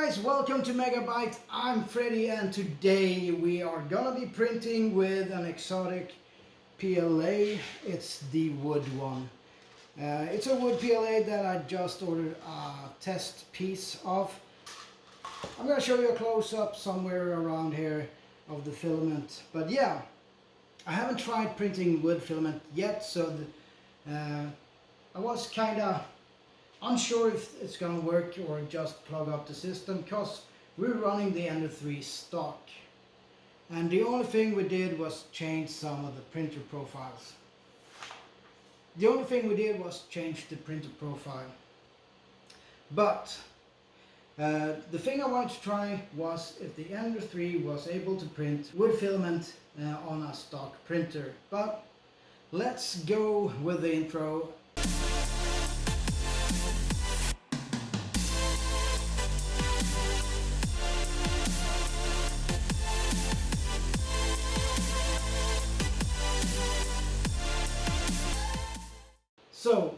guys, welcome to Megabyte. I'm Freddy and today we are gonna be printing with an exotic PLA. It's the wood one. It's a wood PLA that I just ordered a test piece of. I'm gonna show you a close-up somewhere around here of the filament. But yeah, I haven't tried printing wood filament yet, so I was kinda unsure if it's gonna work or just plug up the system, because we're running the Ender 3 stock, and the only thing we did was change some of the printer profiles. The only thing we did was change the printer profile. But the thing I wanted to try was if the Ender 3 was able to print wood filament on a stock printer. But let's go with the intro. So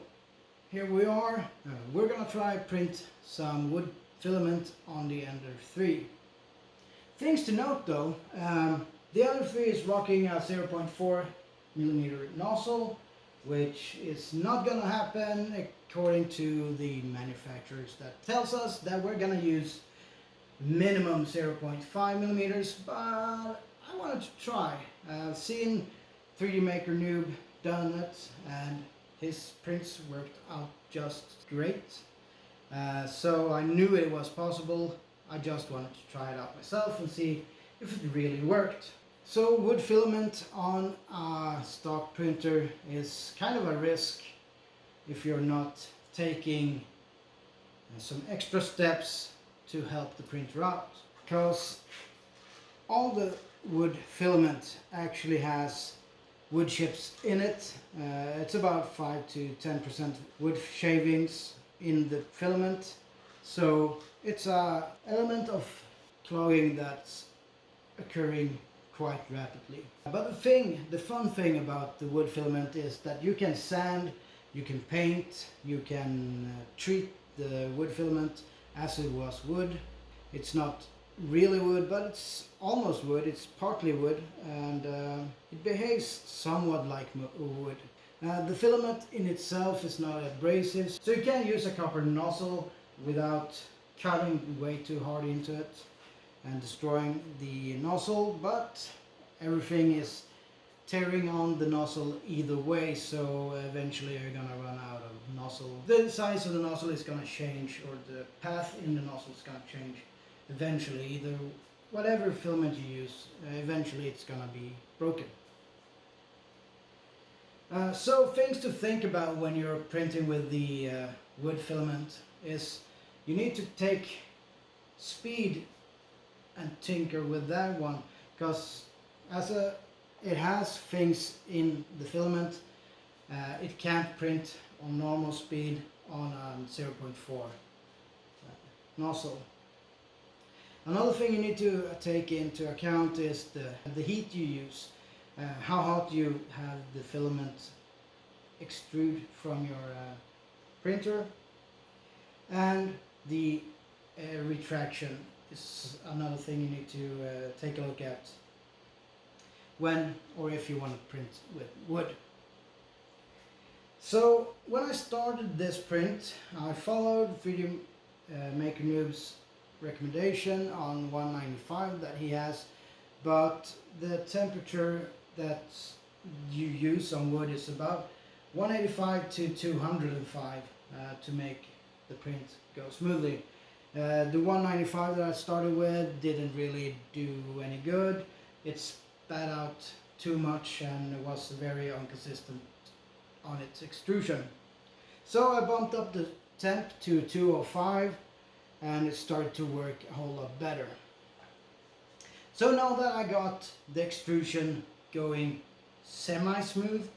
here we are. We're gonna try print some wood filament on the Ender 3. Things to note though, the Ender 3 is rocking a 0.4mm nozzle, which is not gonna happen according to the manufacturers. That tells us that we're gonna use minimum 0.5mm, but I wanted to try. Seen 3D Maker Noob done it, and his prints worked out just great. So I knew it was possible. I just wanted to try it out myself and see if it really worked. So wood filament on a stock printer is kind of a risk if you're not taking some extra steps to help the printer out, because all the wood filament actually has wood chips in it. It's about 5 to 10% wood shavings in the filament, so it's an element of clogging that's occurring quite rapidly. But the fun thing about the wood filament is that you can sand, you can paint, you can treat the wood filament as it was wood. It's not really wood, but it's almost wood. It's partly wood, and it behaves somewhat like wood. The filament in itself is not abrasive, so you can use a copper nozzle without cutting way too hard into it and destroying the nozzle, but everything is tearing on the nozzle either way, so eventually you're gonna run out of nozzle. The size of the nozzle is gonna change, or the path in the nozzle is gonna change eventually. Either whatever filament you use, eventually it's gonna be broken. So things to think about when you're printing with the wood filament is you need to take speed and tinker with that one, because it has things in the filament. It can't print on normal speed on a 0.4 nozzle. Another thing you need to take into account is the heat you use, how hot you have the filament extrude from your printer, and the retraction is another thing you need to take a look at when or if you want to print with wood. So when I started this print, I followed 3D Maker Noob's recommendation on 195 that he has, but the temperature that you use on wood is about 185 to 205 to make the print go smoothly. The 195 that I started with didn't really do any good. It spat out too much and it was very inconsistent on its extrusion. So I bumped up the temp to 205 and it started to work a whole lot better. So now that I got the extrusion going semi-smooth,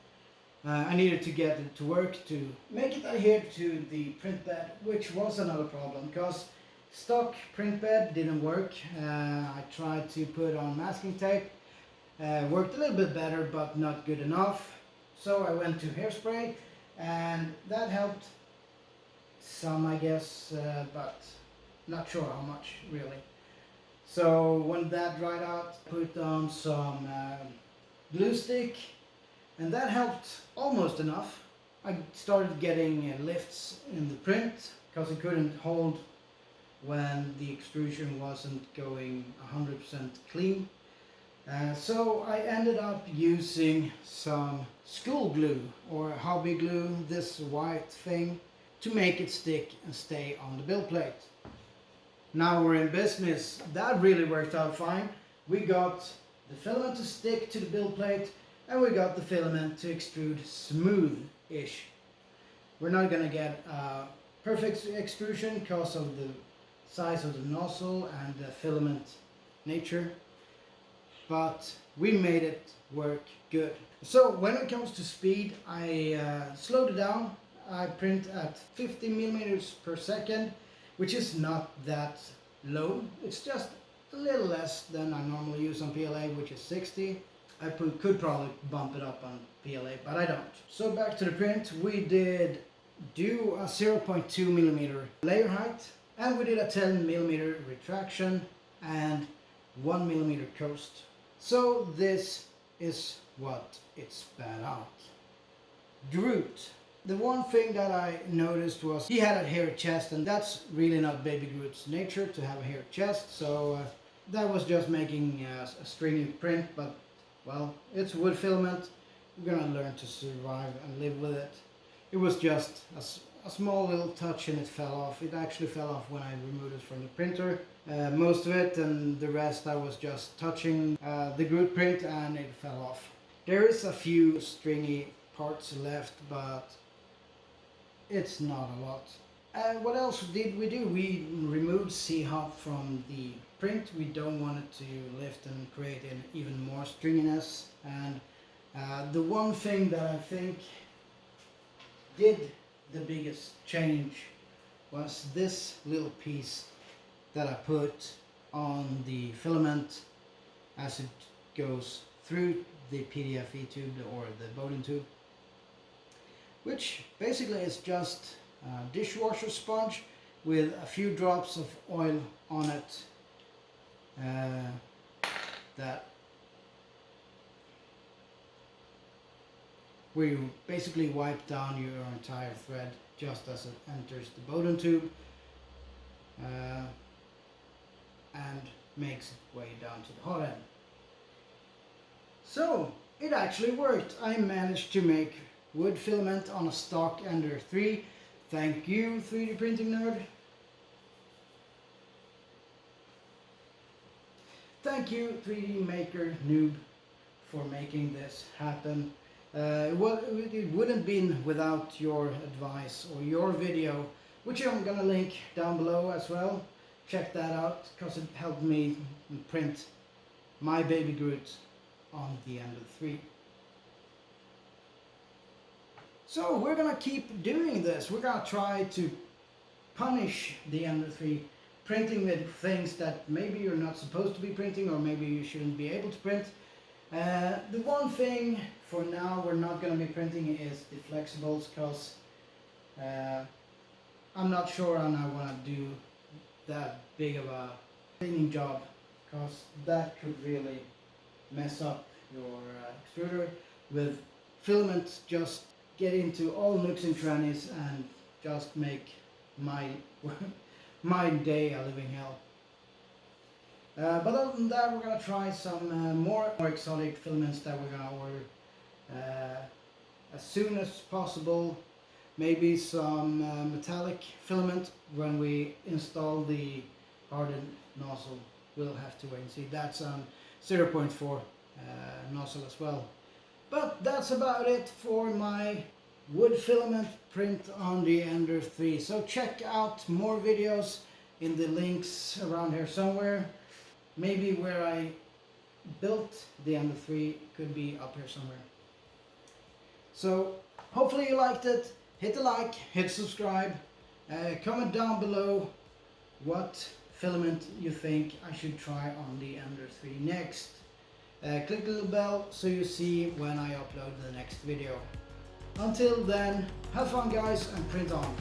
I needed to get it to work to make it adhere to the print bed, which was another problem, because stock print bed didn't work. I tried to put on masking tape, worked a little bit better but not good enough. So I went to hairspray and that helped some, I guess, but not sure how much really. So when that dried out, I put on some glue stick, and that helped almost enough. I started getting lifts in the print because it couldn't hold when the extrusion wasn't going 100% clean. So I ended up using some school glue or hobby glue, this white thing, to make it stick and stay on the build plate. Now we're in business. That really worked out fine. We got the filament to stick to the build plate, and we got the filament to extrude smooth-ish. We're not gonna get perfect extrusion because of the size of the nozzle and the filament nature, but we made it work good. So when it comes to speed, I slowed it down. I print at 50 millimeters per second, which is not that low. It's just a little less than I normally use on PLA, which is 60. I could probably bump it up on PLA, but I don't. So back to the print, we did do a 0.2 millimeter layer height, and we did a 10 millimeter retraction and 1 millimeter coast. So this is what it spat out. Groot. The one thing that I noticed was he had a hairy chest, and that's really not Baby Groot's nature to have a hairy chest, so that was just making a stringy print, but well, it's wood filament. We're gonna learn to survive and live with it. It was just a small little touch and it fell off. It actually fell off when I removed it from the printer. Most of it, and the rest I was just touching the Groot print and it fell off. There is a few stringy parts left, but it's not a lot. What else did we do? We removed C-hop from the print. We don't want it to lift and create even more stringiness. And the one thing that I think did the biggest change was this little piece that I put on the filament as it goes through the PDFE tube or the Bowden tube, which basically is just a dishwasher sponge with a few drops of oil on it that where you basically wipe down your entire thread just as it enters the Bowden tube and makes its way down to the hot end. So it actually worked. I managed to make wood filament on a stock Ender 3. Thank you, 3D printing nerd. Thank you, 3D maker noob, for making this happen. It wouldn't have been without your advice or your video, which I'm gonna link down below as well. Check that out, because it helped me print my baby Groot on the Ender 3. So we're gonna keep doing this. We're gonna try to punish the Ender 3, printing with things that maybe you're not supposed to be printing, or maybe you shouldn't be able to print. The one thing for now we're not going to be printing is the flexibles, because I'm not sure I want to do that big of a cleaning job, because that could really mess up your extruder with filaments. Just get into all nooks and crannies and just make my my day a living hell. But other than that, we're going to try some more exotic filaments that we're going to order as soon as possible. Maybe some metallic filament when we install the hardened nozzle. We'll have to wait and see. That's 0.4 nozzle as well. But that's about it for my wood filament print on the Ender 3. So check out more videos in the links around here somewhere. Maybe where I built the Ender 3 could be up here somewhere. So hopefully you liked it. Hit the like, hit subscribe, comment down below what filament you think I should try on the Ender 3 next. Click the little bell so you see when I upload the next video. Until then, have fun guys, and print on.